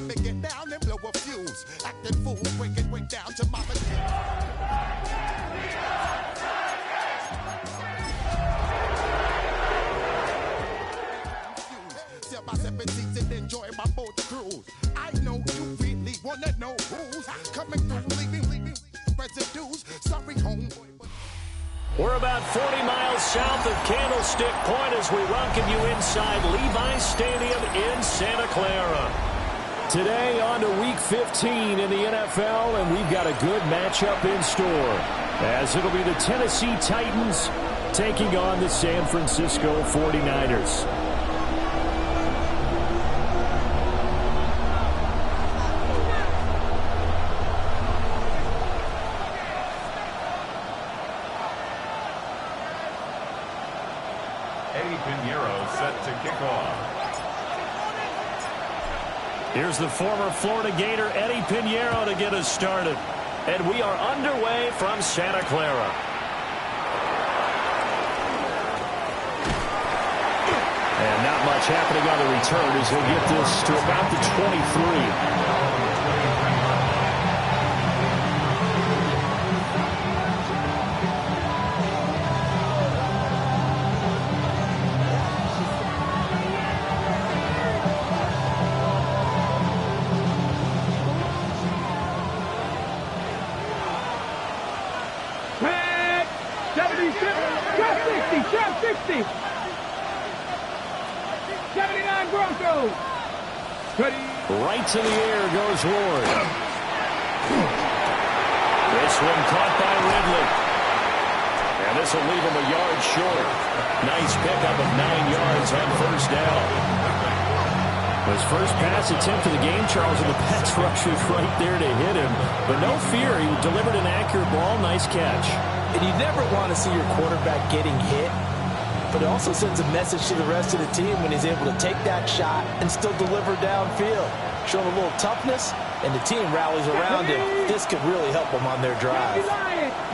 let me get down and blow a fuse. Acting fool, break down to mama. Sell my 17s and enjoy my boat cruise. I know you really wanna know who's coming through, leaving residues. Sorry, homeboy. We're about 40 miles south of Candlestick Point as we welcome you inside Levi's Stadium in Santa Clara. Today on to Week 15 in the NFL, and we've got a good matchup in store, as it'll be the Tennessee Titans taking on the San Francisco 49ers. Eddie Pinheiro set to kick off. Here's the former Florida Gator Eddie Pinheiro to get us started. And we are underway from Santa Clara. And not much happening on the return as he'll get this to about the 23. Trap 60. 79 Broncos. Right to the air goes Ward. This one caught by Ridley. And this will leave him a yard short. Nice pickup of 9 yards on first down. His first pass attempt of the game, Charles, and the pass rush was right there to hit him. But no fear, he delivered an accurate ball. Nice catch. And you never want to see your quarterback getting hit, but it also sends a message to the rest of the team when he's able to take that shot and still deliver downfield. Showing a little toughness, and the team rallies around him. This could really help them on their drive.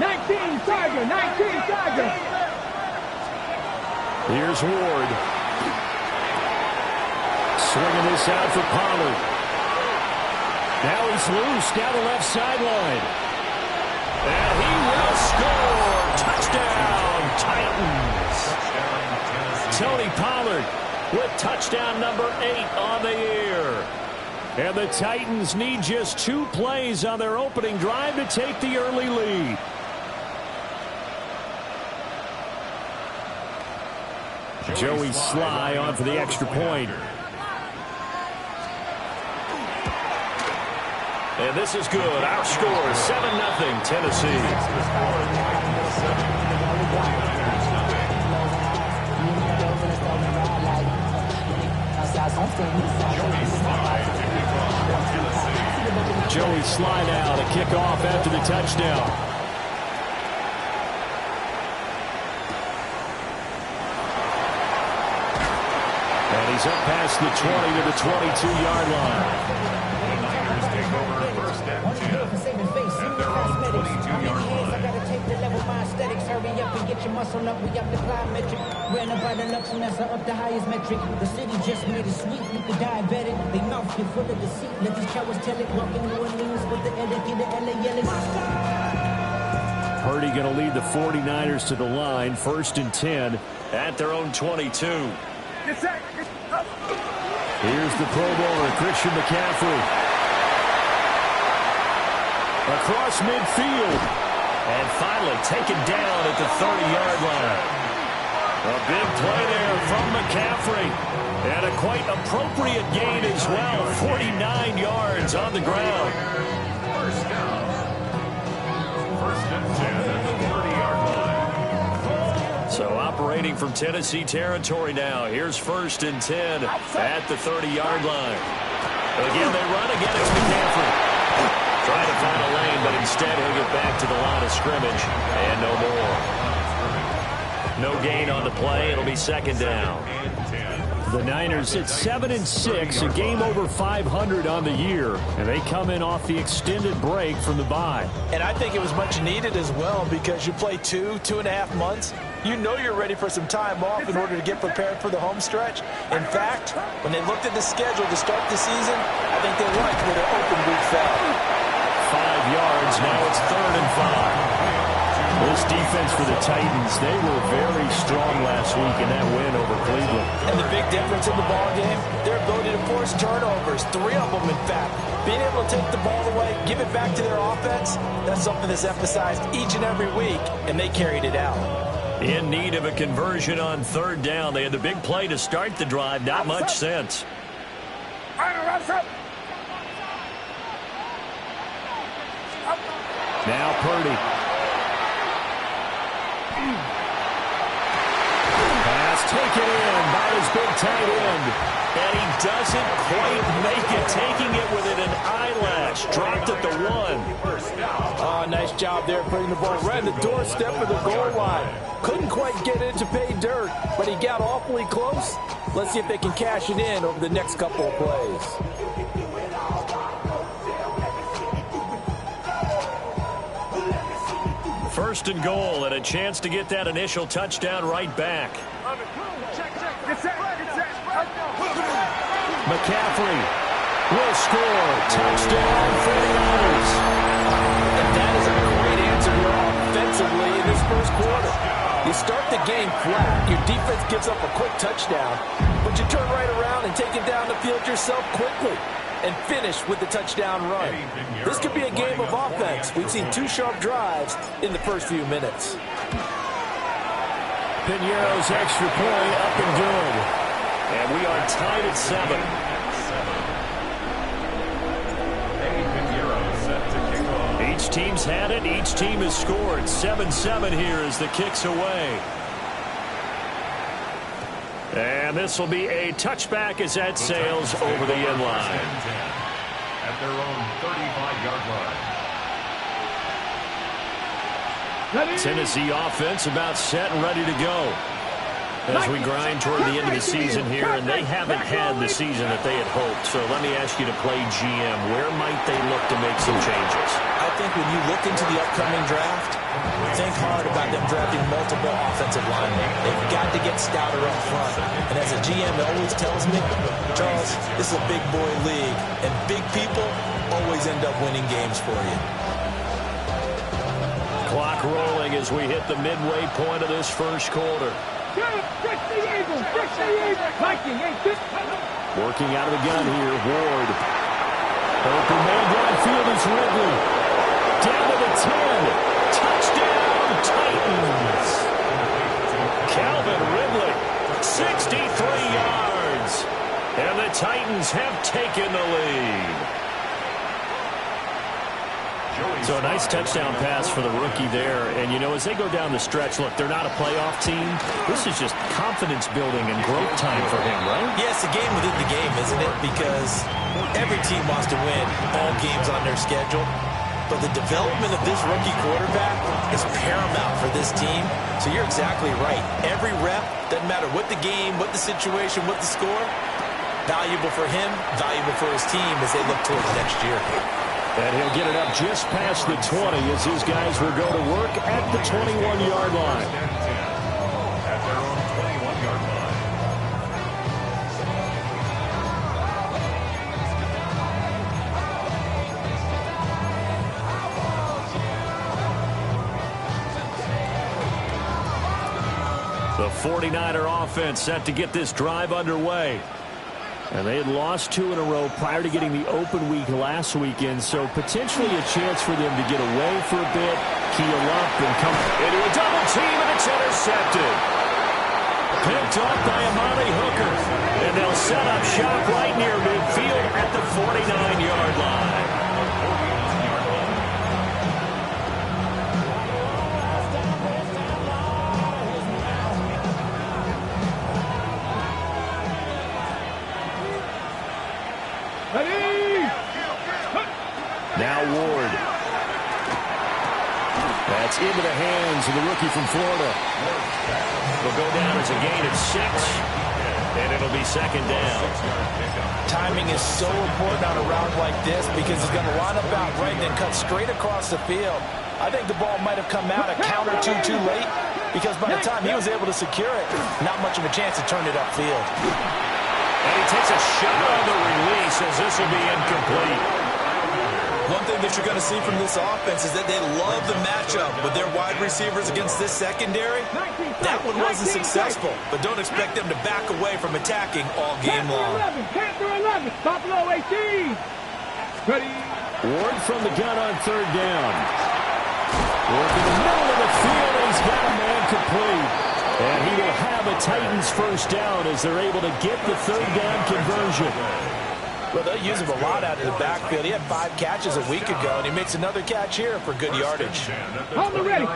19 Tiger, 19 Tiger. Here's Ward. Swinging this out for Pollard. Now he's loose down the left sideline. And he will score. Touchdown, Titans. Tony Pollard with touchdown number 8 on the year. And the Titans need just 2 plays on their opening drive to take the early lead. Joey Sly on for the extra point. And this is good. Our score is 7-0 Tennessee. Joey Sly now to kick off after the touchdown. And he's up past the 20 to the 22-yard line. Hurry up and get your muscle up. We up the plyometric. Ran up by the lux and that's up the highest metric. The city just made it sweet. You could diabetic. They mouth you full of deceit. Let these cowards tell it. Walking New Orleans with the etiquette. The LA yelling. Purdy going to lead the 49ers to the line. 1st and 10 at their own 22. Yes, sir. Here's the Pro Bowler, Christian McCaffrey. Across midfield. And finally taken down at the 30-yard line. A big play there from McCaffrey. And a quite appropriate gain as well. 49 yards on the ground. First down. 1st and 10 at the 30-yard line. So operating from Tennessee territory now. Here's 1st and 10 at the 30-yard line. Again, they run again. It's McCaffrey. Trying to find a lane, but instead he'll get back to the line of scrimmage. And no more. No gain on the play. It'll be 2nd down. The Niners at 7-6, a game over 500 on the year. And they come in off the extended break from the bye. And I think it was much needed as well, because you play 2.5 months. You know you're ready for some time off in order to get prepared for the home stretch. In fact, when they looked at the schedule to start the season, I think they liked where their open week fell. 5 yards, now it's 3rd and 5. This defense for the Titans, they were very strong last week in that win over Cleveland. And the big difference in the ball game, their ability to force turnovers, 3 of them in fact. Being able to take the ball away, give it back to their offense, that's something that's emphasized each and every week, and they carried it out. In need of a conversion on 3rd down. They had the big play to start the drive, not much sense. Now Purdy. Pass taken in by his big tight end. And he doesn't quite make it, taking it within an eyelash. Dropped at the 1. Oh, nice job there putting the ball right in the doorstep of the goal line. Couldn't quite get it to pay dirt, but he got awfully close. Let's see if they can cash it in over the next couple of plays. First and goal, and a chance to get that initial touchdown right back. McCaffrey will score. Touchdown 49ers. And that is a great answer here offensively in this first quarter. You start the game flat. Your defense gives up a quick touchdown, but you turn right around and take it down the field yourself quickly and finish with the touchdown run. This could be a game of offense. We've seen 2 sharp drives in the first few minutes. Piñeiro's extra point up and good. And we are tied at 7. Each team's had it. Each team has scored. 7-7 here as the kick's away. And this will be a touchback as that sails over the end line. At their own 35-yard line. Tennessee offense about set and ready to go as we grind toward the end of the season here, and they haven't had the season that they had hoped. So let me ask you to play GM. Where might they look to make some changes? I think when you look into the upcoming draft, think hard about them drafting multiple offensive linemen. They've got to get stouter up front. And as a GM always tells me, Charles, this is a big boy league, and big people always end up winning games for you. Clock rolling as we hit the midway point of this first quarter. Working out of the gun here, Ward. Open man downfield is Ridley. Down to the 10. Touchdown, Titans. Calvin Ridley, 63 yards. And the Titans have taken the lead. So a nice touchdown pass for the rookie there. And, you know, as they go down the stretch, look, they're not a playoff team. This is just confidence building and growth time for him, right? Yeah, it's a game within the game, isn't it? Because every team wants to win all games on their schedule. But the development of this rookie quarterback is paramount for this team. So you're exactly right. Every rep, doesn't matter what the game, what the situation, what the score, valuable for him, valuable for his team as they look towards next year. And he'll get it up just past the 20 as his guys will go to work at the 21-yard line. At their own 21-yard line. The 49er offense set to get this drive underway. And they had lost 2 in a row prior to getting the open week last weekend, so potentially a chance for them to get away for a bit, keel up, and come into a double team, and it's intercepted. Picked off by Amani Hooker. And they'll set up shop right near midfield at the 49-yard line. Now Ward. That's into the hands of the rookie from Florida. Will go down as a gain of 6, and it'll be second down. Timing is so important on a route like this because he's going to line up out right and then cut straight across the field. I think the ball might have come out a count or two too late. because by the time he was able to secure it, not much of a chance to turn it upfield. And he takes a shot on the release as this will be incomplete. One thing that you're going to see from this offense is that they love the matchup with their wide receivers against this secondary. That one wasn't successful, but don't expect them to back away from attacking all game long. Panther 11, Buffalo 18. Ready. Ward from the gun on third down. Working the middle of the field, and he's got a man complete. And he will have a Titans first down as they're able to get the third down conversion. Well, they'll use him a lot out of the backfield. He had 5 catches a week ago, and he makes another catch here for good yardage. On the ready.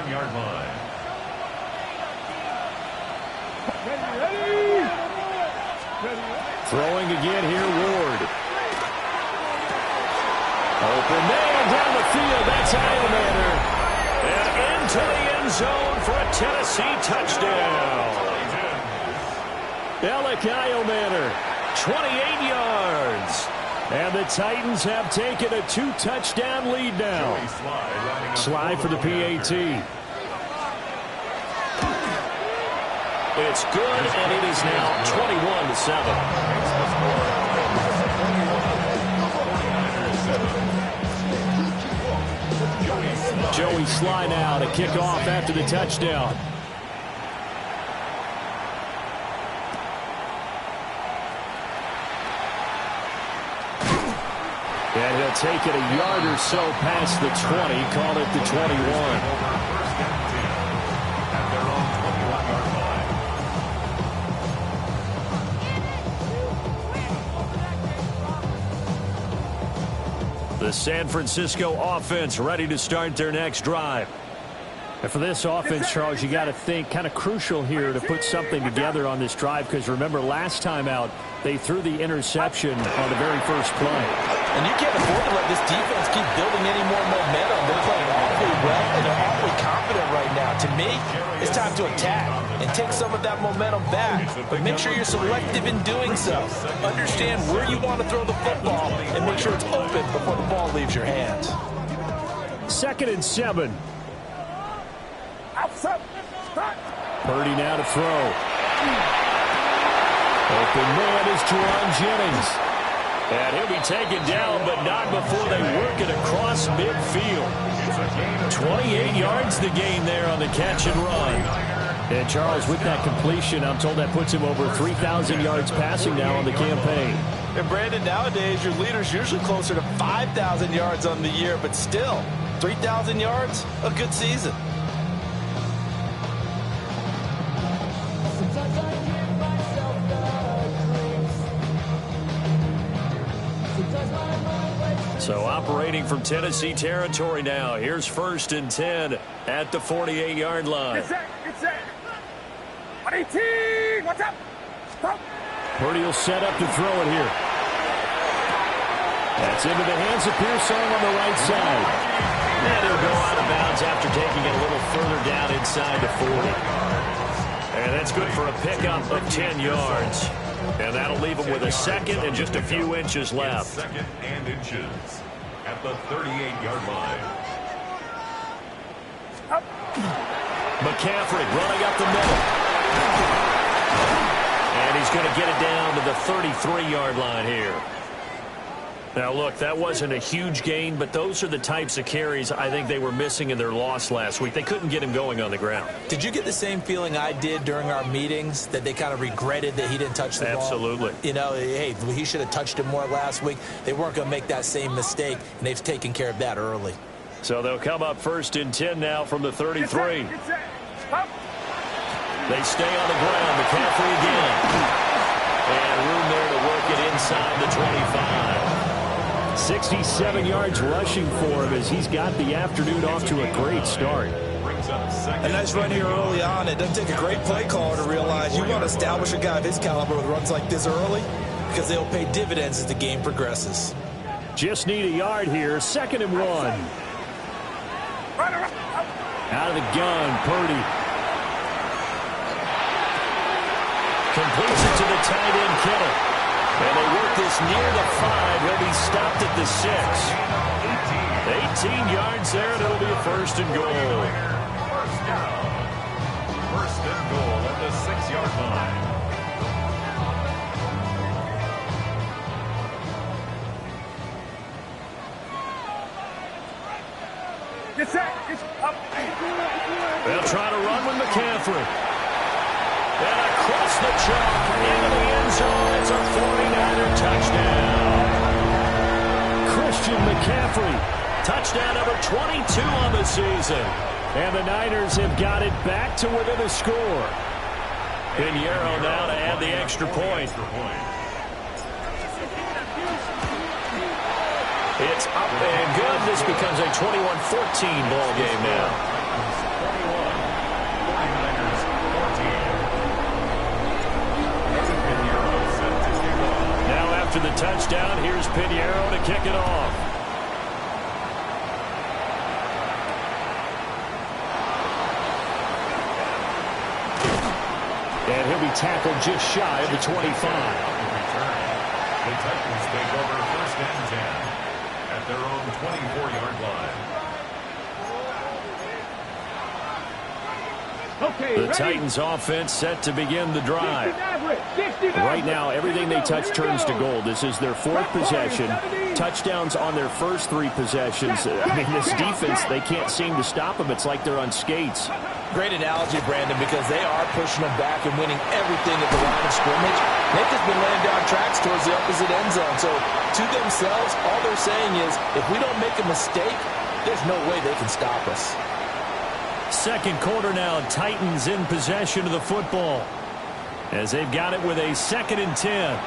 Throwing again here, Ward. Open man down the field. That's Eilemander. And into the end zone for a Tennessee touchdown. Alec Eilemander, 28 yards. And the Titans have taken a 2-touchdown lead now. Slide for the PAT. It's good, and it is now 21-7. Joey Slye now to kick off after the touchdown. And he'll take it a yard or so past the 20, call it the 21. The San Francisco offense ready to start their next drive. And for this offense, Charles, you got to think kind of crucial here to put something together on this drive, because remember last time out they threw the interception on the very first play. And you can't afford to let this defense keep building any more momentum. They're playing awfully well, and they're awfully confident right now. To me, it's time to attack and take some of that momentum back. But make sure you're selective in doing so. Understand where you want to throw the football and make sure it's open before the ball leaves your hands. 2nd and 7. Purdy now to throw. Open man is Jauan Jennings. And he'll be taken down, but not before they work it across midfield. 28 yards the gain there on the catch and run. And Charles, with that completion, I'm told that puts him over 3,000 yards passing now on the campaign. And Brandon, nowadays your leader's usually closer to 5,000 yards on the year, but still, 3,000 yards, a good season. So operating from Tennessee territory now. Here's 1st and 10 at the 48-yard line. Get set. 18. What's up? Stop. Purdy will set up to throw it here. That's into the hands of Pearsall on the right side. And he'll go out of bounds after taking it a little further down inside the 40. And that's good for a pickup of 10 yards. And that'll leave him with a 2nd and just a few inches left. 2nd and inches at the 38-yard line. McCaffrey running up the middle. And he's going to get it down to the 33-yard line here. Now, look, that wasn't a huge gain, but those are the types of carries I think they were missing in their loss last week. They couldn't get him going on the ground. Did you get the same feeling I did during our meetings, that they kind of regretted that he didn't touch the ball? Absolutely. You know, hey, he should have touched him more last week. They weren't going to make that same mistake, and they've taken care of that early. So they'll come up 1st and 10 now from the 33. Get set. They stay on the ground. McCaffrey again. And room there to work it inside the 25. 67 yards rushing for him as he's got the afternoon off to a great start. A nice run here early on. It doesn't take a great play caller to realize you want to establish a guy of his caliber with runs like this early, because they'll pay dividends as the game progresses. Just need a yard here. 2nd and 1. Out of the gun, Purdy. Completes it to the tight end, Kittle. And they work this near the 5. He'll be stopped at the 6. 18 yards there, and it'll be a 1st and goal. First and goal at the 6-yard line. They'll try to run with McCaffrey. And across the chalk into the end zone. It's a 49er touchdown. Christian McCaffrey, touchdown number 22 on the season. And the Niners have got it back to within a score. Pinheiro now to add the extra point. It's up and good. This becomes a 21-14 ball game now. 49ers 14. Now after the touchdown, here's Pinheiro to kick it off. And he'll be tackled just shy of the 25. The Titans take over first and 10 at their own 24-yard line. Okay, The ready? Titans offense set to begin the drive. 69. Right now, everything they touch turns to gold. This is their fourth possession. Touchdowns on their first 3 possessions. I mean, this defense, they can't seem to stop them. It's like they're on skates. Great analogy, Brandon, because they are pushing them back and winning everything at the line of scrimmage. They've just been laying down tracks towards the opposite end zone. So, to themselves, all they're saying is, if we don't make a mistake, there's no way they can stop us. Second quarter now, Titans in possession of the football as they've got it with a 2nd and 10.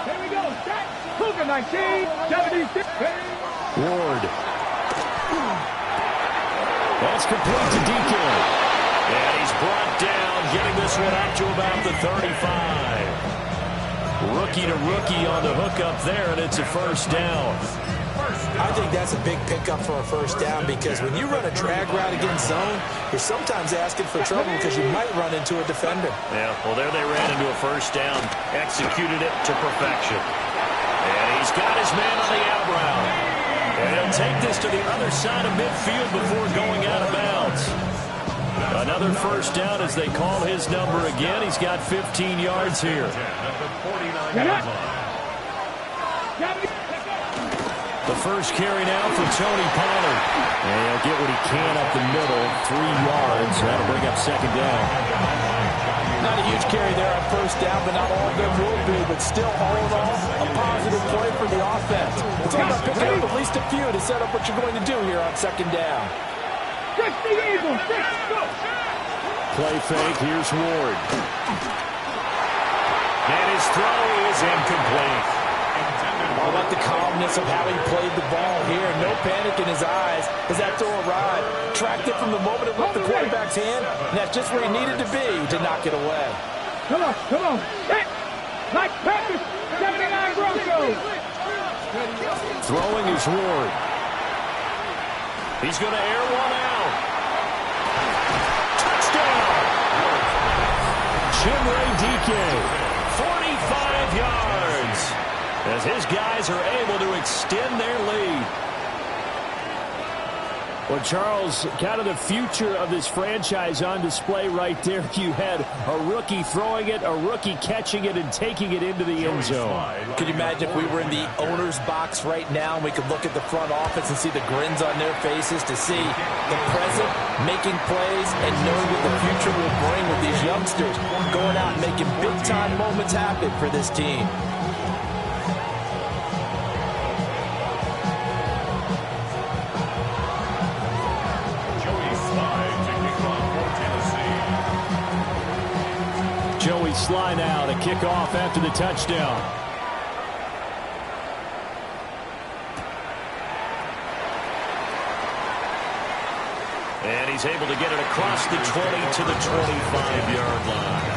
Here we go. Set. Cougar 19. 76. Ward. That's complete to DK. And he's brought down, getting this one up to about the 35. Rookie to rookie on the hookup there, and it's a first down. I think that's a big pickup for a first down because when you run a drag route against zone, you're sometimes asking for trouble because you might run into a defender. Yeah, well, there they ran into a first down, executed it to perfection. And he's got his man on the out route. And he'll take this to the other side of midfield before going out of bounds. Another first down as they call his number again. He's got 15 yards here. At the 49-yard line. The first carry now for Tony Pollard. And he'll get what he can up the middle, 3 yards. That'll bring up second down. Not a huge carry there on first down, but not all of them will be. But still, all in all, a positive play for the offense. It's all about picking up at least a few to set up what you're going to do here on second down. Play fake, here's Ward. And his throw is incomplete. I like the calmness of how he played the ball here. No panic in his eyes as that throw arrived. Tracked it from the moment it left the quarterback's hand, and that's just where he needed to be to knock it away. Come on. Hit. Like Patrick, 79 Broncos. Throwing is Ward. He's going to air one out. Touchdown! Chimere Dike, 45 yards. As his guys are able to extend their lead. Well, Charles, kind of the future of this franchise on display right there. You had a rookie throwing it, a rookie catching it, and taking it into the end zone. Could you imagine if we were in the owner's box right now and we could look at the front office and see the grins on their faces to see the present making plays and knowing what the future will bring with these youngsters going out and making big-time moments happen for this team. Joey Sly now to kick off after the touchdown. And he's able to get it across the 20 to the 25-yard line.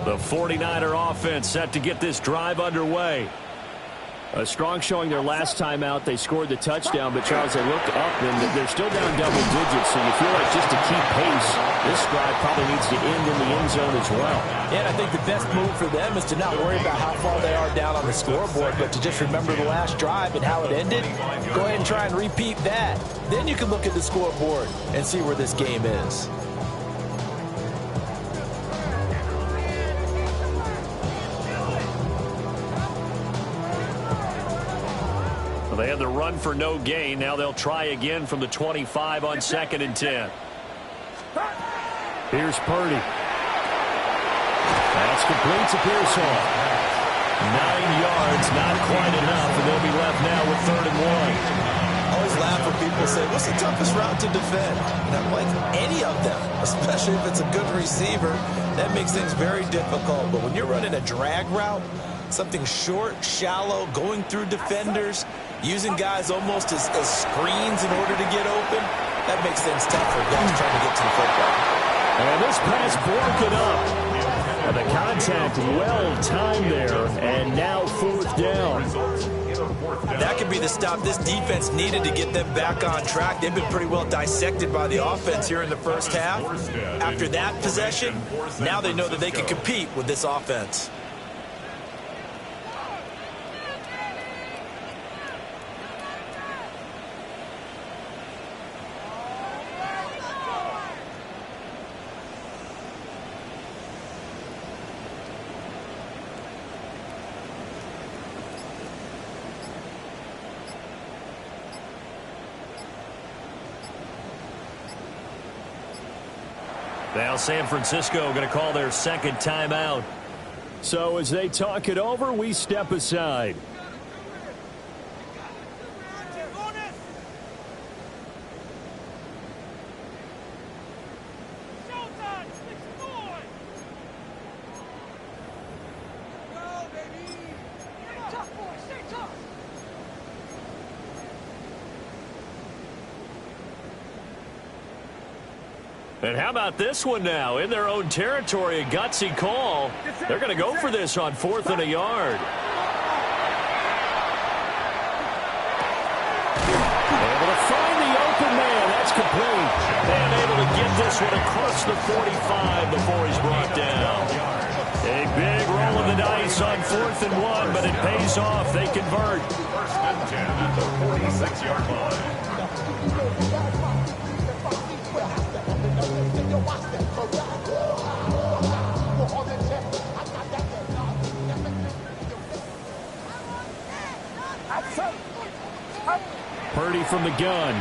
The 49er offense set to get this drive underway. A strong showing their last time out. They scored the touchdown, but, Charles, they looked up, and they're still down double digits, so you feel like just to keep pace, this drive probably needs to end in the end zone as well. And I think the best move for them is to not worry about how far they are down on the scoreboard, but to just remember the last drive and how it ended. Go ahead and try and repeat that. Then you can look at the scoreboard and see where this game is. They had the run for no gain. Now they'll try again from the 25 on 2nd and 10. Here's Purdy. That's complete to Pearsall. 9 yards, not quite enough, and they'll be left now with 3rd and 1. I always laugh when people say, what's the toughest route to defend? And I'm like, any of them, especially if it's a good receiver. That makes things very difficult. But when you're running a drag route, something short, shallow, going through defenders, using guys almost as screens in order to get open, that makes things tough for guys trying to get to the football. And this pass broken up. And the contact well-timed there, and now 4th down. That could be the stop this defense needed to get them back on track. They've been pretty well dissected by the offense here in the first half. After that possession, now they know that they can compete with this offense. Now San Francisco going to call their 2nd timeout. So as they talk it over, we step aside. And how about this one now? In their own territory, a gutsy call. They're going to go for this on 4th and a yard. Able to find the open man. That's complete. And able to get this one across the 45 before he's brought down. A big roll of the dice on 4th and 1, but it pays off. They convert. 1st and 10 at the 46-yard line. Purdy from the gun.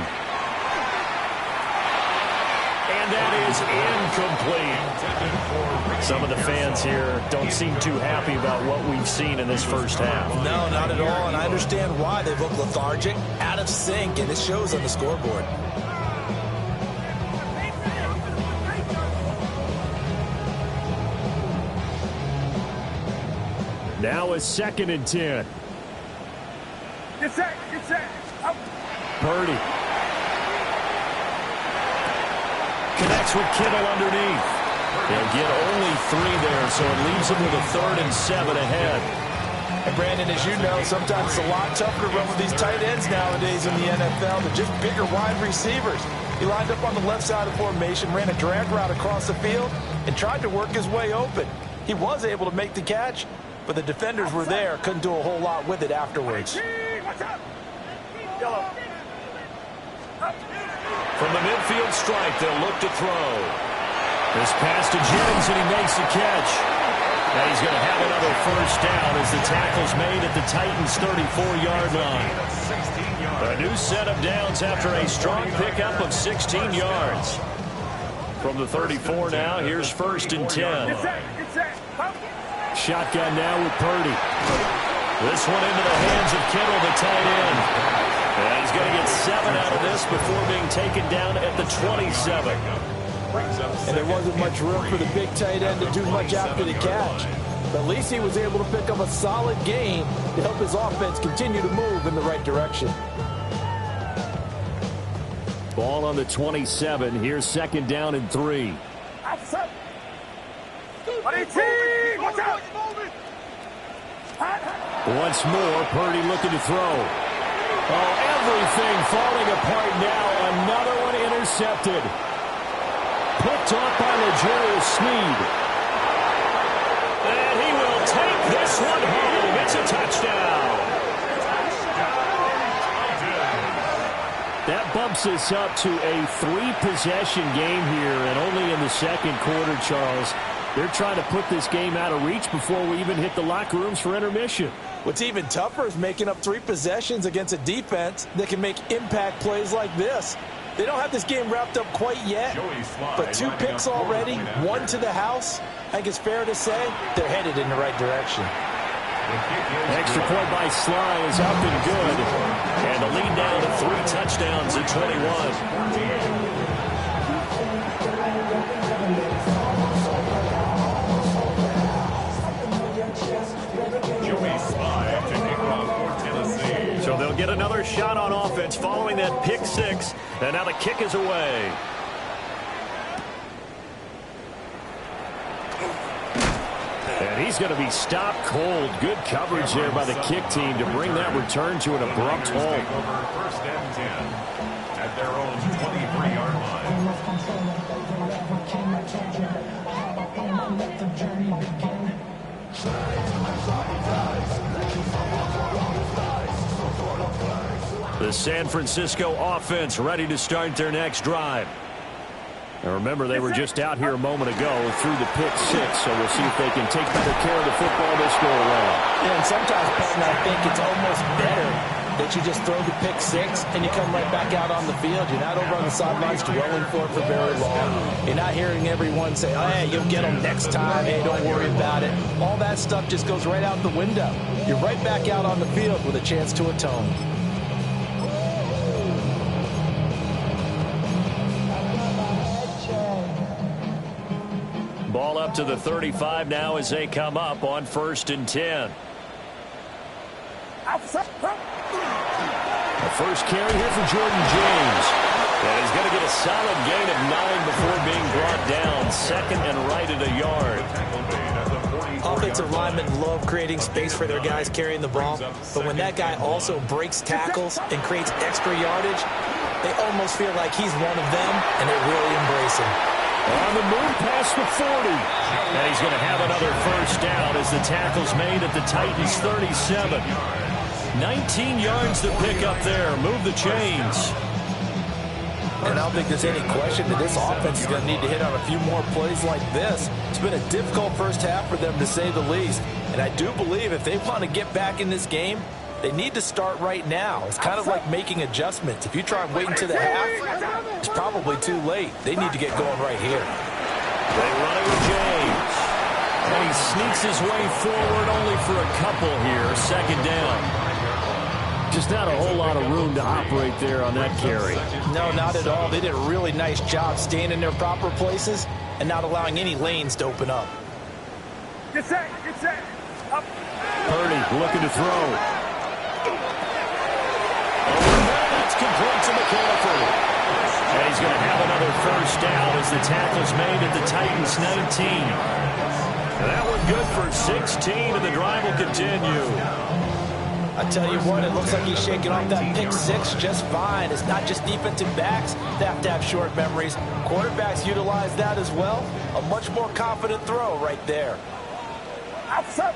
And that is incomplete. Some of the fans here don't seem too happy about what we've seen in this first half. No, not at all, and I understand why. They look lethargic, out of sync, and it shows on the scoreboard. Now a 2nd and 10. Get set. Out. Purdy. Connects with Kittle underneath. They'll get only 3 there, so it leaves them with a 3rd and 7 ahead. And Brandon, as you know, sometimes it's a lot tougher to run with these tight ends nowadays in the NFL than just bigger wide receivers. He lined up on the left side of the formation, ran a drag route across the field, and tried to work his way open. He was able to make the catch, but the defenders were there, couldn't do a whole lot with it afterwards. From the midfield stripe, they'll look to throw. This pass to Jennings, and he makes the catch. Now he's going to have another 1st down as the tackle's made at the Titans' 34-yard line. A new set of downs after a strong pickup of 16 yards. From the 34 now, here's 1st and 10. Shotgun now with Purdy. This one into the hands of Kittle, the tight end. And he's going to get 7 out of this before being taken down at the 27. And there wasn't much room for the big tight end to do much after the catch. But at least he was able to pick up a solid gain to help his offense continue to move in the right direction. Ball on the 27. Here's 2nd down and 3. Once more, Purdy looking to throw. Oh, everything falling apart now. Another one intercepted. Picked off by L'Jarius Sneed. And he will take this one home. It's a touchdown. That bumps us up to a 3-possession game here, and only in the second quarter, Charles. They're trying to put this game out of reach before we even hit the locker rooms for intermission. What's even tougher is making up 3 possessions against a defense that can make impact plays like this. They don't have this game wrapped up quite yet, but 2 picks already, 1 to the house. I think it's fair to say they're headed in the right direction. Extra point by Sly is up and good. And the lead down to 3 touchdowns at 21. So they'll get another shot on offense following that pick 6. And now the kick is away. And he's going to be stopped cold. Good coverage there by the kick team to bring that return to an abrupt halt. First and 10 at their own 23-yard line. The San Francisco offense ready to start their next drive. And remember, they were just out here a moment ago through the pick 6, so we'll see if they can take better care of the football this go around. Yeah, and sometimes, Patton, I think it's almost better that you just throw the pick 6 and you come right back out on the field. You're not over on the sidelines dwelling for it for very long. You're not hearing everyone say, oh, hey, you'll get them next time. Hey, don't worry about it. All that stuff just goes right out the window. You're right back out on the field with a chance to atone. Ball up to the 35 now as they come up on 1st and 10. The first carry here for Jordan James. And he's going to get a solid gain of 9 before being brought down. 2nd and right at a yard. Offensive linemen love creating space for their guys carrying the ball, but when that guy also breaks tackles and creates extra yardage, they almost feel like he's one of them, and they really embrace him. On the move past the 40. And he's going to have another first down as the tackle's made at the Titans' 37. 19 yards to pick up there. Move the chains. And I don't think there's any question that this offense is going to need to hit on a few more plays like this. It's been a difficult first half for them, to say the least. And I do believe if they want to get back in this game, they need to start right now. It's kind of like making adjustments. If you try and wait until the half, it's probably too late. They need to get going right here. They run it with James. And he sneaks his way forward only for a couple here. 2nd down. Just not a whole lot of room to operate there on that carry. No, not at all. They did a really nice job staying in their proper places and not allowing any lanes to open up. Get set, up. Purdy looking to throw. That's complete to McCaffrey. And he's going to have another first down as the tackle's made at the Titans' 19. And that one good for 16, and the drive will continue. I tell you what, it looks like he's shaking off that pick 6 just fine. It's not just defensive backs that have to have short memories. Quarterbacks utilize that as well. A much more confident throw right there. Outside.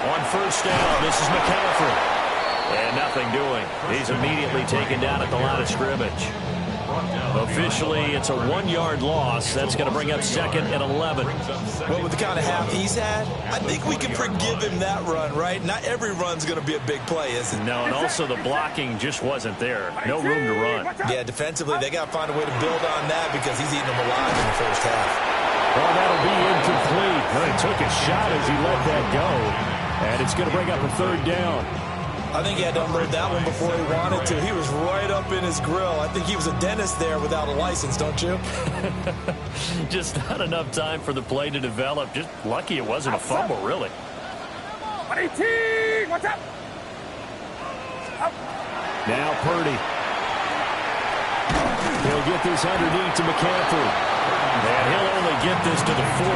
On first down, this is McCaffrey. And nothing doing. He's immediately taken down at the line of scrimmage. Officially, it's a 1-yard loss. That's going to bring up 2nd and 11. Well, with the kind of half he's had, I think we can forgive him that run, right? Not every run's going to be a big play, is it? No, and also the blocking just wasn't there. No room to run. Yeah, defensively, they got to find a way to build on that because he's eating them alive in the first half. Well, that'll be incomplete. Well, he took a shot as he let that go. And it's going to bring up a 3rd down. I think he had to unload that one before he wanted to. He was right up in his grill. I think he was a dentist there without a license, don't you? Just not enough time for the play to develop. Just lucky it wasn't a fumble, really. 18, what's up? Now Purdy. He'll get this underneath to McCaffrey. And he'll only get this to the 14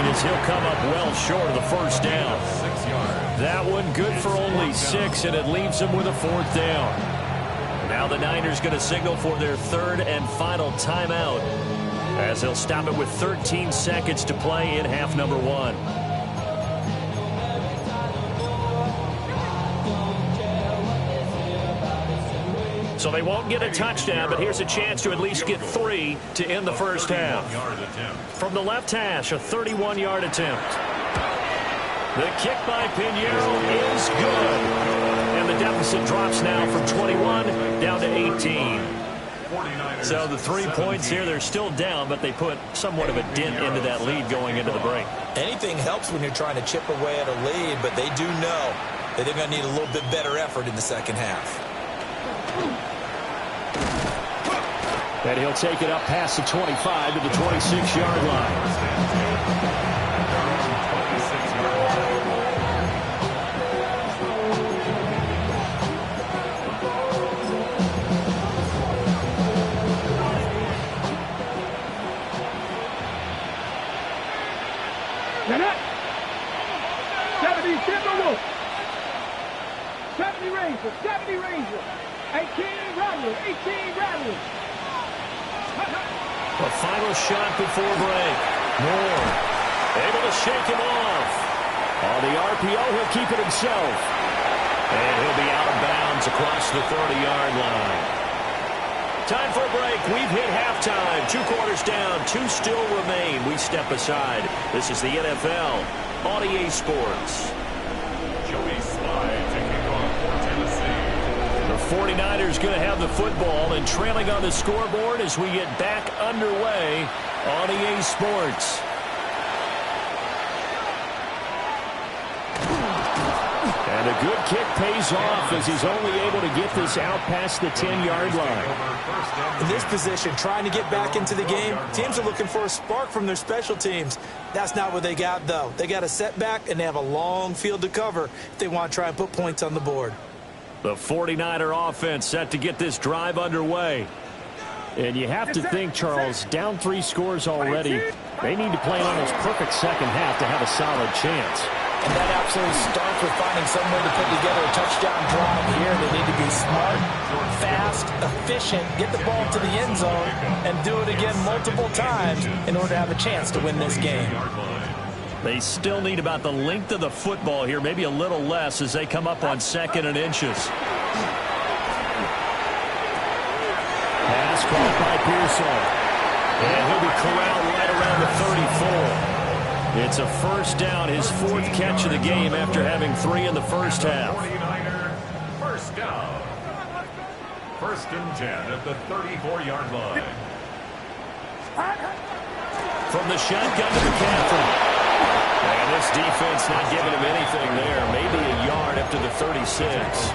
as he'll come up well short of the first down. 6 yards. That one good for only 6, and it leaves him with a 4th down. Now the Niners going to signal for their 3rd and final timeout as they'll stop it with 13 seconds to play in half number 1. So they won't get a touchdown, but here's a chance to at least get 3 to end the first half. From the left hash, a 31-yard attempt. The kick by Pinheiro is good. And the deficit drops now from 21 down to 18. So the 3 points here, they're still down, but they put somewhat of a dent into that lead going into the break. Anything helps when you're trying to chip away at a lead, but they do know that they're going to need a little bit better effort in the second half. And he'll take it up past the 25 to the 26-yard line. Get up! 70 Timberwolves! 70 Rangers! 70 Rangers! 18 Rattlers! 18 Rattlers! The final shot before break. Moore able to shake him off. On the RPO, he'll keep it himself. And he'll be out of bounds across the 30-yard line. Time for a break. We've hit halftime. 2 quarters down. 2 still remain. We step aside. This is the NFL on EA Sports. Joey Slye taking off for Tennessee. The 49ers going to have the football and trailing on the scoreboard as we get back underway on EA Sports. And a good kick pays off as he's only able to get this out past the 10-yard line. In this position, trying to get back into the game, teams are looking for a spark from their special teams. That's not what they got, though. They got a setback, and they have a long field to cover if they want to try and put points on the board. The 49er offense set to get this drive underway. And you have to think, Charles, down 3 scores already. They need to play an almost perfect second half to have a solid chance. And that absolutely starts with finding some way to put together a touchdown drive here. They need to be smart, fast, efficient, get the ball to the end zone, and do it again multiple times in order to have a chance to win this game. They still need about the length of the football here, maybe a little less as they come up on 2nd and inches. Pass caught by Pearsall. And he'll be corralled right around the 34. It's a first down, his 4th catch of the game after having 3 in the first half. 49er, first down. 1st and 10 at the 34-yard line. From the shotgun to McCaffrey. And this defense not giving him anything there. Maybe a yard up to the 36.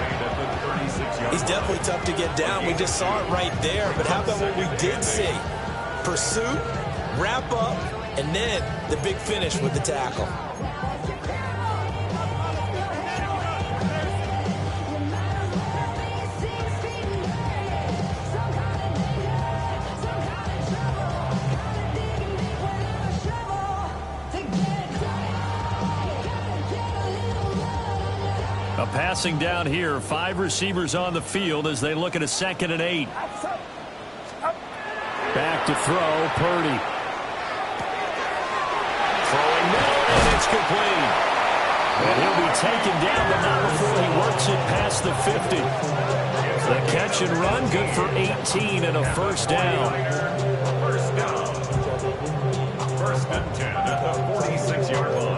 He's definitely tough to get down. We just saw it right there. But how about what we did see? Pursuit, wrap up, and then the big finish with the tackle. A passing down here. 5 receivers on the field as they look at a 2nd and 8. Back to throw, Purdy. Throwing now, and it's complete. And he'll be taken down, but not before he works it past the 50. The catch and run, good for 18 and a first down. First down. 1st and 10 at the 46-yard line.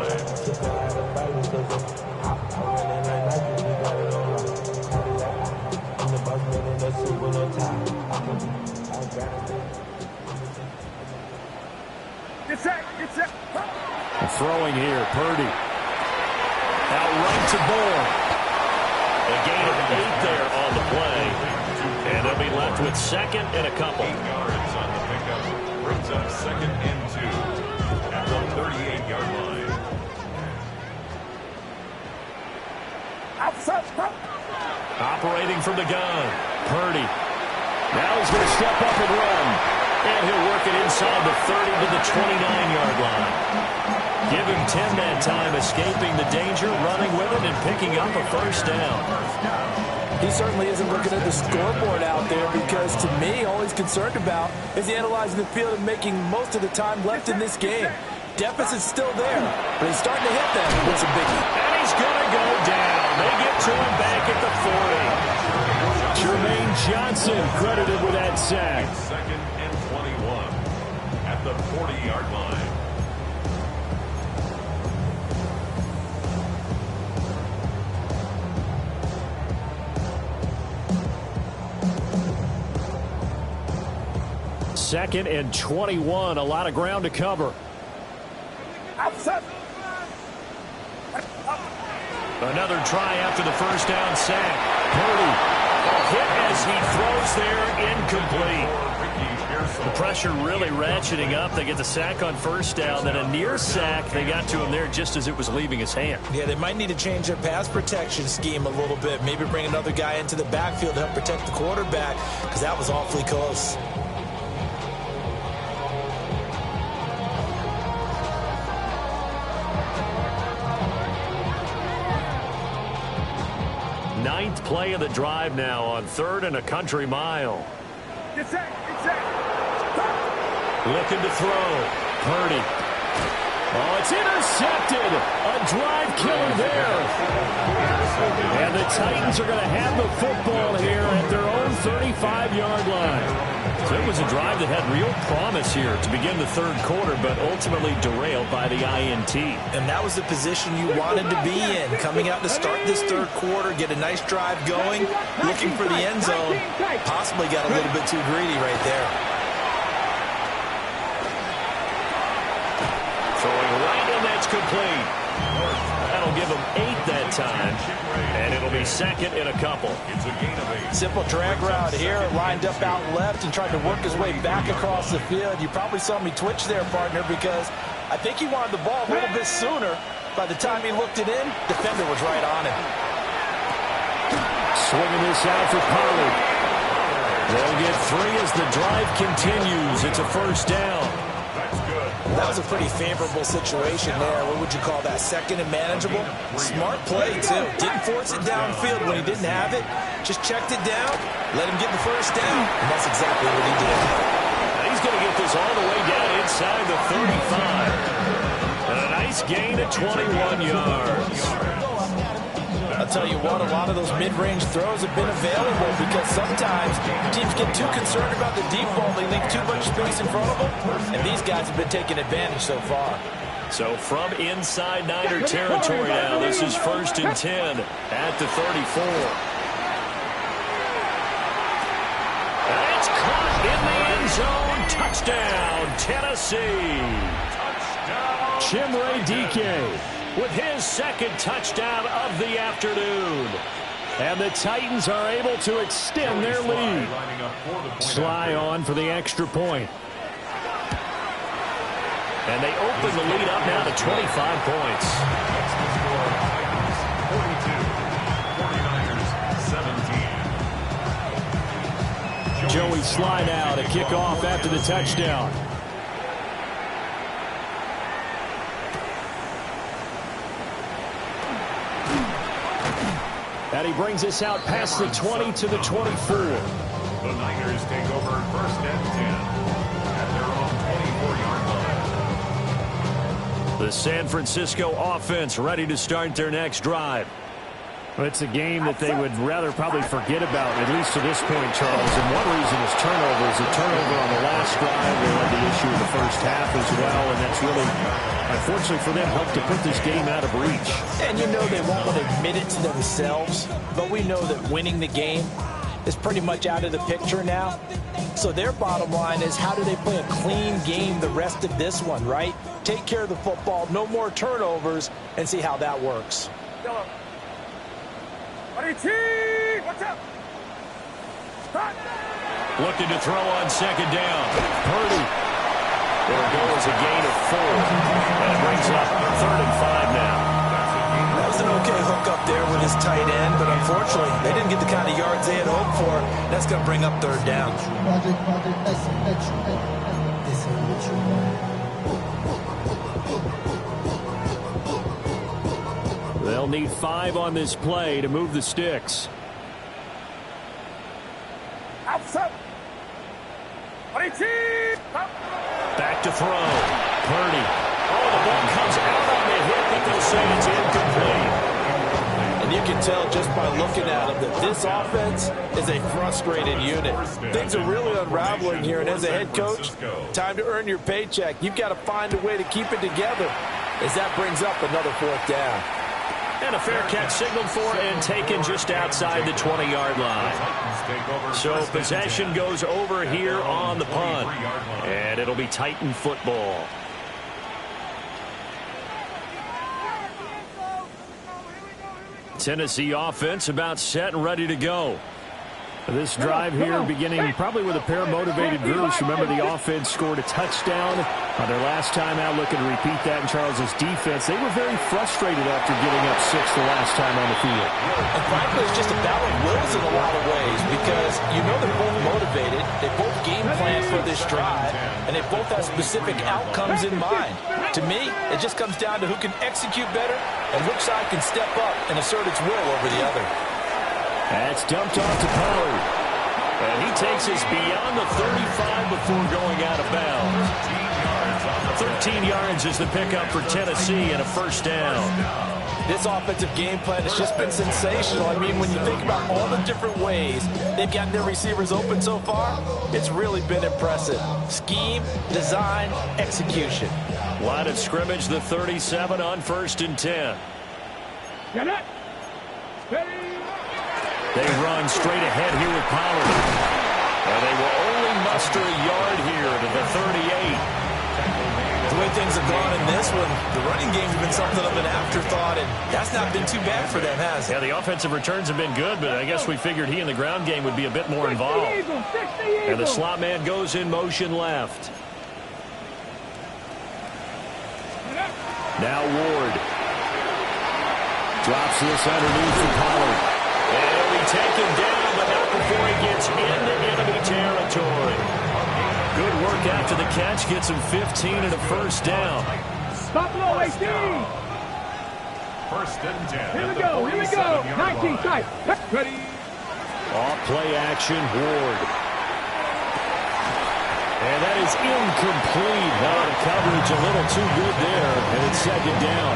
Get set! Get set! Throwing here, Purdy. Out right to Bourne. A gain of 8 there on the play. And they'll be left with 2nd and a couple. 8 yards on the pickup. Brings up 2nd and 2 at the 38-yard line. Operating from the gun. Purdy. Now he's going to step up and run. And he'll work it inside the 30 to the 29-yard line. Give him 10 that time, escaping the danger, running with it, and picking up a first down. He certainly isn't looking at the scoreboard out there because, to me, all he's concerned about is analyzing the field and making most of the time left in this game. Deficit's still there, but he's starting to hit them with some biggie. And he's going to go down. They get to him back at the 40. Jermaine Johnson credited with that sack. Second and 21 at the 40-yard line. Second and 21, a lot of ground to cover. Another try after the first down sack. Purdy, a hit as he throws there, incomplete. The pressure really ratcheting up. They get the sack on first down, then a near sack. They got to him there just as it was leaving his hand. Yeah, they might need to change their pass protection scheme a little bit. Maybe bring another guy into the backfield to help protect the quarterback because that was awfully close. Ninth play of the drive now on 3rd and a country mile. Looking to throw. Purdy. Oh, it's intercepted. A drive killer there. And the Titans are going to have the football here at their own 35-yard line. So it was a drive that had real promise here to begin the third quarter, but ultimately derailed by the INT. And that was the position you wanted to be in. Coming out to start this third quarter, get a nice drive going, looking for the end zone. Possibly got a little bit too greedy right there. Throwing right, and that's complete. That'll give him 8 that time, and it'll be second in a couple. It's a gain of 8. Simple drag route here, lined up out left and tried to work his way back across the field. You probably saw me twitch there, partner, because I think he wanted the ball a little bit sooner. By the time he looked it in, defender was right on him. Swinging this out for Pollard. They'll get 3 as the drive continues. It's a first down. That was a pretty favorable situation there. What would you call that? Second and manageable? Smart play, too. Didn't force it downfield when he didn't have it. Just checked it down, let him get the first down, and that's exactly what he did. He's going to get this all the way down inside the 35. And a nice gain of 21 yards. I'll tell you what, a lot of those mid-range throws have been available because sometimes teams get too concerned about the deep ball. They leave too much space in front of them, and these guys have been taking advantage so far. So from inside Niner territory now, this is 1st and 10 at the 34. And it's caught in the end zone. Touchdown, Tennessee. Chimere Dike with his second touchdown of the afternoon. And the Titans are able to extend their lead. Sly on for the extra point. And they open the lead up now to 25 points. 42, 49ers 17. Joey Sly now to kick off after the touchdown. And he brings us out past the 20 to the 24. The Niners take over 1st and 10 at their own 24-yard line. The San Francisco offense ready to start their next drive. Well, it's a game that they would rather probably forget about, at least to this point, Charles. And one reason is turnovers. A turnover on the last drive. They had the issue in the first half as well, and that's really, unfortunately for them, helped to put this game out of reach. And you know they won't want to admit it to themselves, but we know that winning the game is pretty much out of the picture now. So their bottom line is, how do they play a clean game the rest of this one, right? Take care of the football, no more turnovers, and see how that works. What's up? Looking to throw on second down. Purdy. There goes a gain of 4. And it brings up 3rd and 5 now. That was was an okay hook up there with his tight end, but unfortunately, they didn't get the kind of yards they had hoped for. That's going to bring up third down. They'll need 5 on this play to move the sticks. Back to throw. Purdy. Oh, the ball comes out on the hit, but they'll say it's incomplete. And you can tell just by looking at them that this offense is a frustrated unit. Things are really unraveling here, and as a head coach, time to earn your paycheck. You've got to find a way to keep it together as that brings up another fourth down. And a fair catch signaled for and taken just outside the 20-yard line. So possession goes over here on the punt. And it'll be Titan football. Tennessee offense about set and ready to go. This drive here beginning probably with a pair of motivated groups. Remember, the offense scored a touchdown on their last time out. Looking to repeat that in Charles's defense. They were very frustrated after giving up 6 the last time on the field. And frankly, it's just a battle of wills in a lot of ways because you know they're both motivated. They both game plan for this drive, and they both have specific outcomes in mind. To me, it just comes down to who can execute better and which side can step up and assert its will over the other. That's dumped off to Pollard. And he takes us beyond the 35 before going out of bounds. 13 yards is the pickup for Tennessee and a first down. This offensive game plan has just been sensational. I mean, when you think about all the different ways they've gotten their receivers open so far, it's really been impressive. Scheme, design, execution. Line of scrimmage, the 37 on 1st and 10. Get it. They run straight ahead here with Pollard. And they will only muster a yard here to the 38. The way things have gone in this one, the running game's been something of an afterthought, and that's not been too bad for them, has it? Yeah, the offensive returns have been good, but I guess we figured he in the ground game would be a bit more involved. And the slot man goes in motion left. Now Ward. Drops this underneath to Pollard. And he'll be taken down, but not before he gets into enemy territory. Good work after the catch. Gets him 15 and a first down. Stop low, 18. 1st and 10. Here we go, here we go. 19 tight. Ready. Off play action, Ward. And that is incomplete. Now the coverage a little too good there, and it's second down.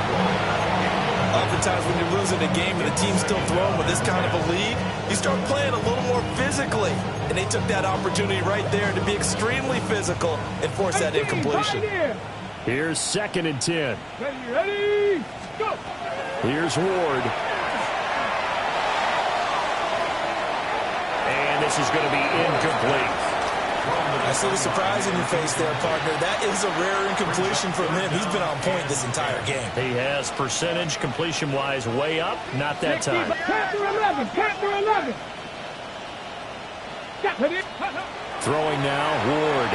Oftentimes when you're losing a game and the team's still throwing with this kind of a lead, you start playing a little more physically. And they took that opportunity right there to be extremely physical and force that incompletion. Here's 2nd and 10. Ready, go. Here's Ward. And this is going to be incomplete. I see the surprise in your face there, partner. That is a rare incompletion from him. He's been on point this entire game. He has percentage completion-wise way up. Not that time. Panther 11. Panther 11. Throwing now, Ward.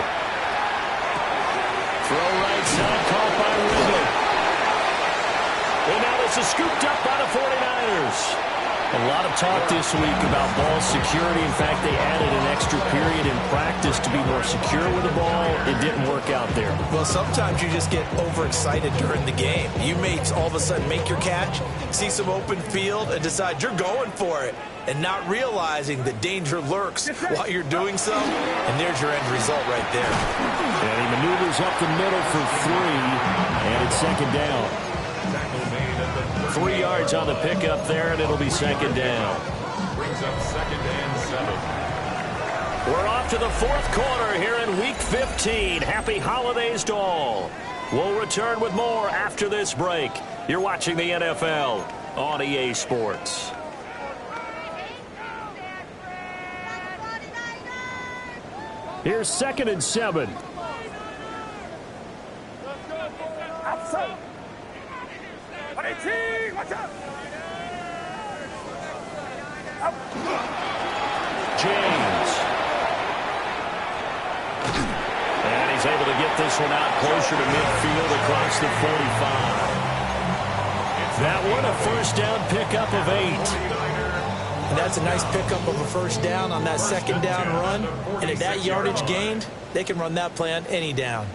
Throw right side, caught by Ridley. And now this is scooped up by the 49ers. A lot of talk this week about ball security. In fact, they added an extra period in practice to be more secure with the ball. It didn't work out there. Well, sometimes you just get overexcited during the game. You may all of a sudden make your catch, see some open field, and decide you're going for it, and not realizing the danger lurks while you're doing so. And there's your end result right there. And he maneuvers up the middle for 3, and it's second down. 3 yards on the pickup there, and it'll be second down. Brings up 2nd and 7. We're off to the 4th quarter here in Week 15. Happy holidays to all. We'll return with more after this break. You're watching the NFL on EA Sports. Here's 2nd and 7. Outside. Watch out. James. And he's able to get this one out closer to midfield across the 45. That one a first down pickup of 8. And that's a nice pickup of a first down on that second down run. And at that yardage gained, they can run that play on any down.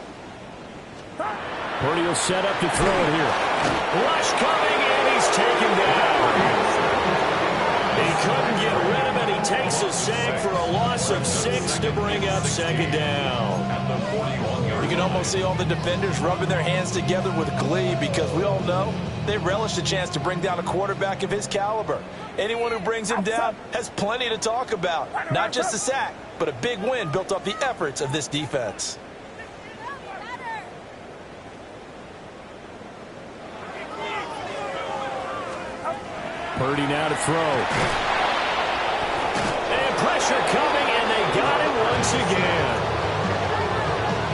Purdy will set up to throw it here. Rush coming, and he's taken down. He couldn't get rid of it. He takes a sack for a loss of 6 to bring up second down. You can almost see all the defenders rubbing their hands together with glee because we all know they relish the chance to bring down a quarterback of his caliber. Anyone who brings him down has plenty to talk about. Not just a sack, but a big win built off the efforts of this defense. Purdy now to throw. And pressure coming, and they got it once again.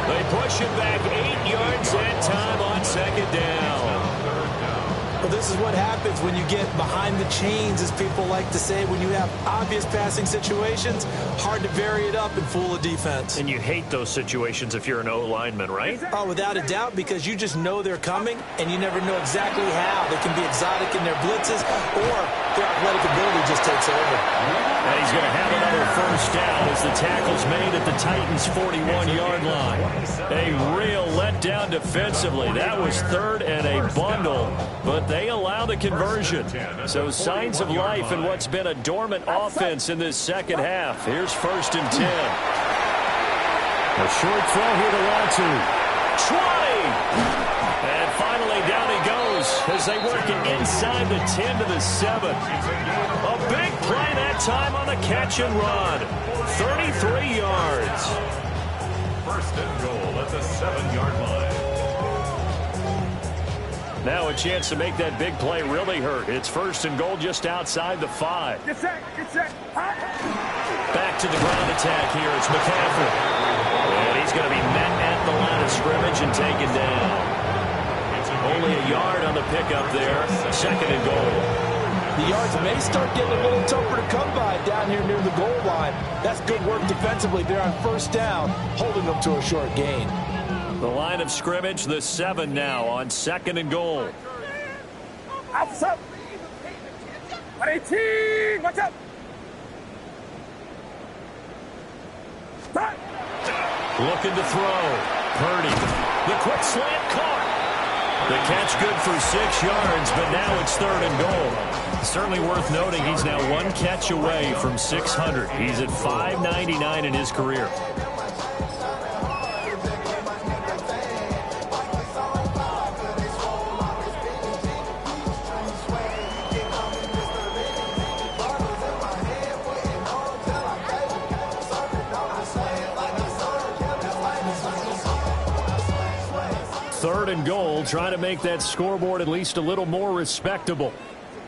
They push it back 8 yards that time on second down. Well, this is what happens when you get behind the chains, as people like to say. When you have obvious passing situations, hard to vary it up and fool a defense. And you hate those situations if you're an O-lineman, right? Oh, without a doubt, because you just know they're coming, and you never know exactly how. They can be exotic in their blitzes, or their athletic ability just takes over. And he's going to have another first down as the tackle's made at the Titans' 41-yard line. A real letdown defensively. That was third and a bundle, but they allow the conversion. So signs of life in what's been a dormant offense in this second half. Here's 1st and 10. A short throw here to Latu. 20! And finally down he goes as they work it inside the 10 to the 7. A big play that time on the catch and run. 33 yards. 1st and goal at the 7-yard line. Now a chance to make that big play really hurt. It's 1st and goal just outside the 5. Get set, get set. Back to the ground attack here. It's McCaffrey. And he's going to be met at the line of scrimmage and taken down. Only a yard on the pickup there. 2nd and goal. The yards may start getting a little tougher to come by down here near the goal line. That's good work defensively there on 1st down, holding them to a short gain. The line of scrimmage, the 7 now on 2nd and goal. What's up? 118, watch out. Looking to throw. Purdy. The quick slant caught. The catch good for 6 yards, but now it's 3rd and goal. Certainly worth noting he's now 1 catch away from 600. He's at 599 in his career. Third and goal, trying to make that scoreboard at least a little more respectable.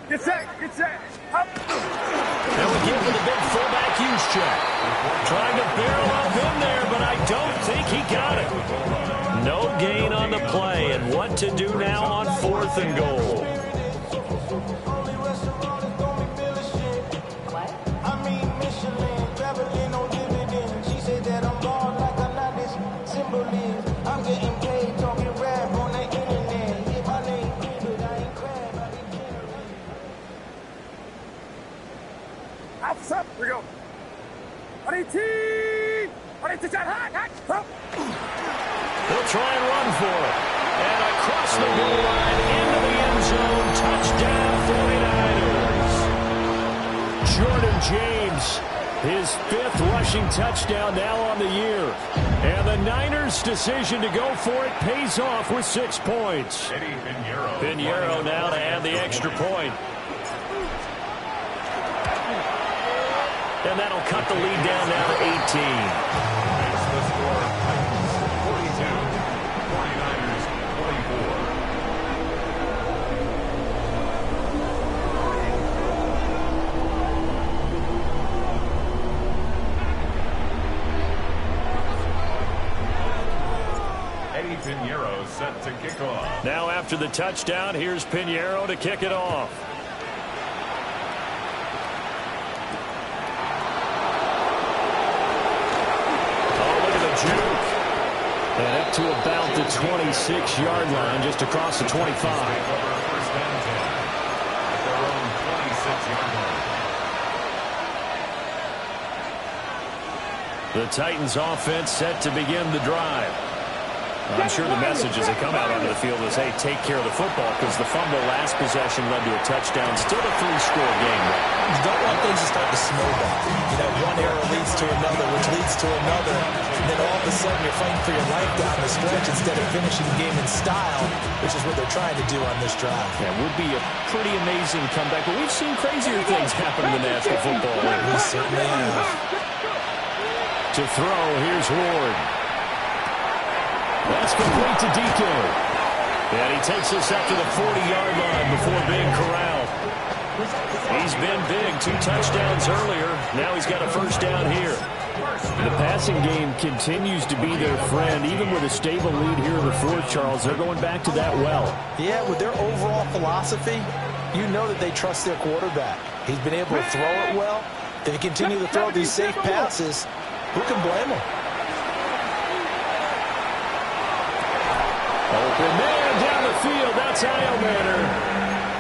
Get set, get set. Up. And we get with a big fullback use check. Trying to barrel up in there, but I don't think he got it. No gain on the play, and what to do now on 4th and goal. Up, we go. 118, 118, hot. He'll try and run for it. And across the goal line into the end zone. Touchdown 49ers. Jordan James, his 5th rushing touchdown now on the year. And the Niners' decision to go for it pays off with 6 points. Pinheiro now to add the extra point. And that'll cut the lead down now to 18. It's the score. 42, 49ers 24. Eddie Pinheiro set to kick off. Now after the touchdown, here's Pinheiro to kick it off. And up to about the 26-yard line, just across the 25. The Titans offense set to begin the drive. I'm sure the messages that come out onto the field is, hey, take care of the football, because the fumble last possession led to a touchdown. Still a 3-score game. You don't want things to start to snowball. You know, one error leads to another, which leads to another. And then all of a sudden you're fighting for your life down the stretch instead of finishing the game in style, which is what they're trying to do on this drive. That would be a pretty amazing comeback, but we've seen crazier things happen in the National Football League. We certainly have. To throw, here's Ward. That's complete to DK. And he takes us up to the 40-yard line before being corralled. He's been big. 2 touchdowns earlier. Now he's got a first down here. The passing game continues to be their friend. Even with a stable lead here in the fourth, Charles, they're going back to that well. Yeah, with their overall philosophy, you know that they trust their quarterback. He's been able to throw it well. They continue to throw these safe passes. Who can blame them? Open man down the field. That's Iomanner.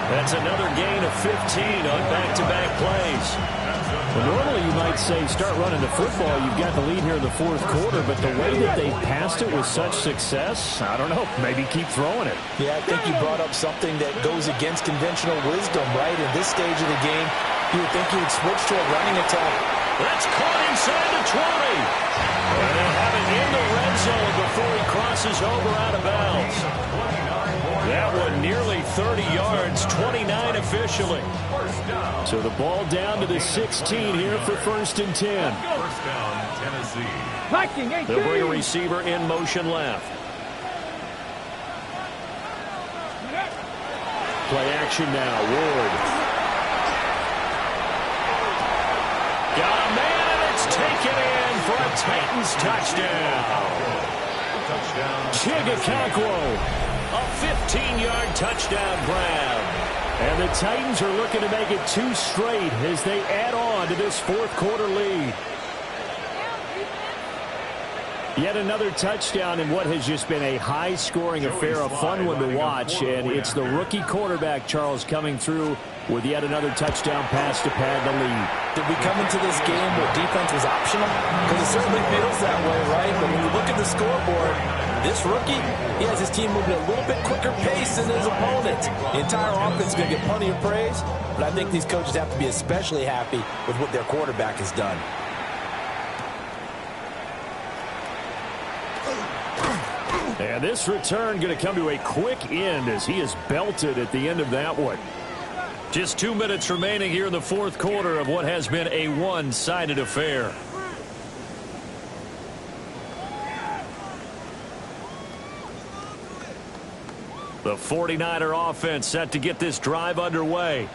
That's another gain of 15 on back-to-back plays. Well, normally you might say start running the football. You've got the lead here in the fourth quarter, but the way that they passed it with such success, I don't know, maybe keep throwing it. Yeah, I think you brought up something that goes against conventional wisdom, right? In this stage of the game, you would think you would switch to a running attack. That's caught inside the 20. And they have it in the red zone before he crosses over out of bounds. That one nearly 30 yards, 29 officially. So the ball down to the 16 here for 1st and 10. First down, Tennessee. They'll bring a receiver in motion left. Play action now, Ward. Got a man, and it's taken in for a Titans touchdown. Chigakakwo. A 15-yard touchdown grab. And the Titans are looking to make it 2 straight as they add on to this fourth quarter lead. Yet another touchdown in what has just been a high-scoring affair, a fun one to watch. And it's the rookie quarterback, Charles, coming through with yet another touchdown pass to pad the lead. Did we come into this game where defense was optional? Because it certainly feels that way, right? But when you look at the scoreboard, this rookie, he has his team moving at a little bit quicker pace than his opponent. The entire offense is going to get plenty of praise, but I think these coaches have to be especially happy with what their quarterback has done. And this return going to come to a quick end as he is belted at the end of that one. Just 2 minutes remaining here in the fourth quarter of what has been a one-sided affair. The 49er offense set to get this drive underway.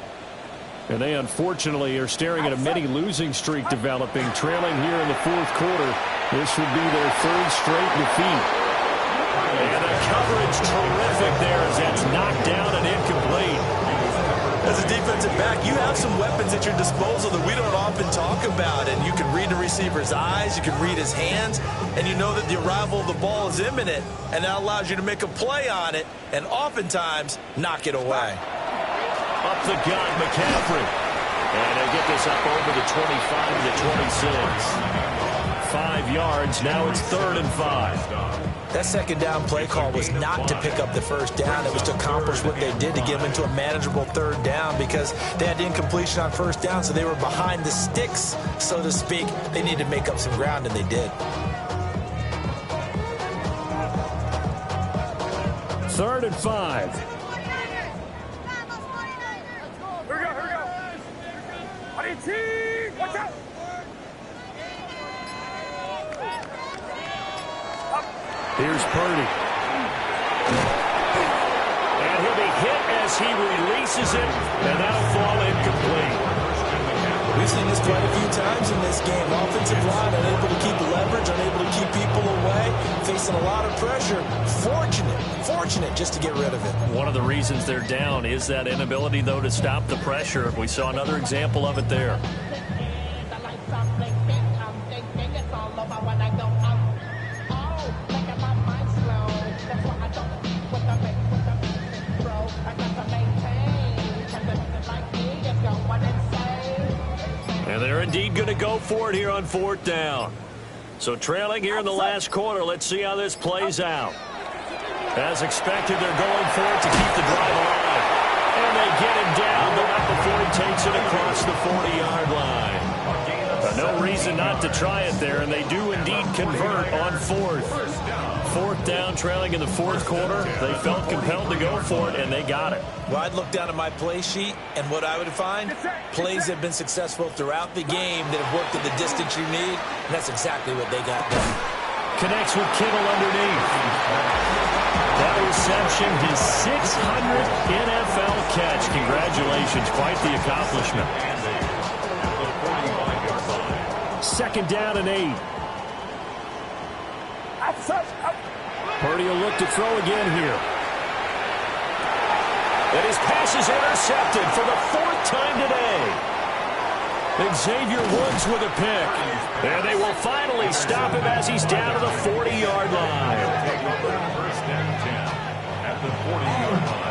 And they unfortunately are staring at a mini losing streak developing, trailing here in the fourth quarter. This would be their 3rd straight defeat. And the coverage terrific there as that's knocked down and incomplete. As a defensive back, you have some weapons at your disposal that we don't often talk about. And you can read the receiver's eyes, you can read his hands, and you know that the arrival of the ball is imminent, and that allows you to make a play on it and oftentimes knock it away. Up the gut, McCaffrey. And they get this up over the 25 to the 26. 5 yards, now it's 3rd and 5. That second down play call was not to pick up the first down. It was to accomplish what they did to get them into a manageable 3rd down because they had incompletion on first down, so they were behind the sticks, so to speak. They needed to make up some ground, and they did. 3rd and 5. Here we go. Watch out. Here's Purdy. And he'll be hit as he releases it, and that'll fall incomplete. We've seen this quite a few times in this game. Offensive line unable to keep leverage, unable to keep people away, facing a lot of pressure. Fortunate just to get rid of it. One of the reasons they're down is that inability, though, to stop the pressure. We saw another example of it there. And they're indeed going to go for it here on 4th down. So trailing here in the last quarter. Let's see how this plays out. As expected, they're going for it to keep the drive alive. And they get him down, but not before he takes it across the 40-yard line. No reason not to try it there, and they do indeed convert on fourth. Fourth down, trailing in the fourth quarter. They felt compelled to go for it, and they got it. Well, I'd look down at my play sheet, and what I would find, plays have been successful throughout the game that have worked at the distance you need, and that's exactly what they got done. Connects with Kittle underneath. That reception, his 600th NFL catch. Congratulations, quite the accomplishment. Second down and 8. Purdy will look to throw again here. And his pass is intercepted for the 4th time today. Xavier Woods with a pick. And they will finally stop him as he's down to the 40-yard line. First and 10 at the 40-yard line.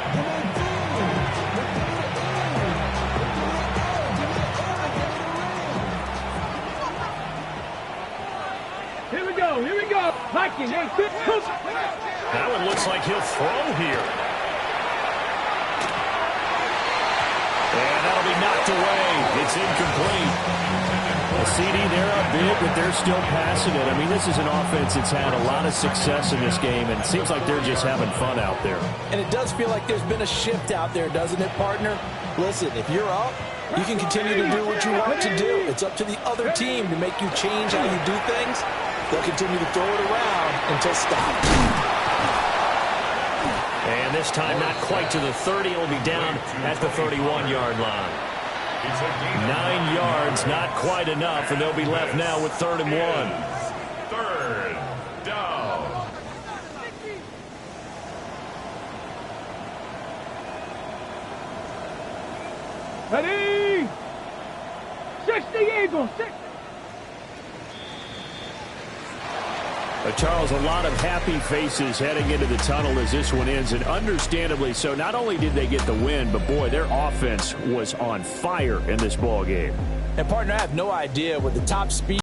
Here we go. Here we go. Hacking. That one looks like he'll throw here. And that'll be knocked away. It's incomplete. A CD, they're up big, but they're still passing it. I mean, this is an offense that's had a lot of success in this game, and it seems like they're just having fun out there. And it does feel like there's been a shift out there, doesn't it, partner? Listen, if you're up, you can continue to do what you want to do. It's up to the other team to make you change how you do things. They'll continue to throw it around until stopped. And this time not quite to the 30. It'll be down at the 31-yard line. 9 yards, not quite enough, and they'll be left now with 3rd and 1. Third down. Ready? 60 Eagles. 60. Charles, a lot of happy faces heading into the tunnel as this one ends, and understandably so. Not only did they get the win, but boy, their offense was on fire in this ball game. And partner, I have no idea what the top speed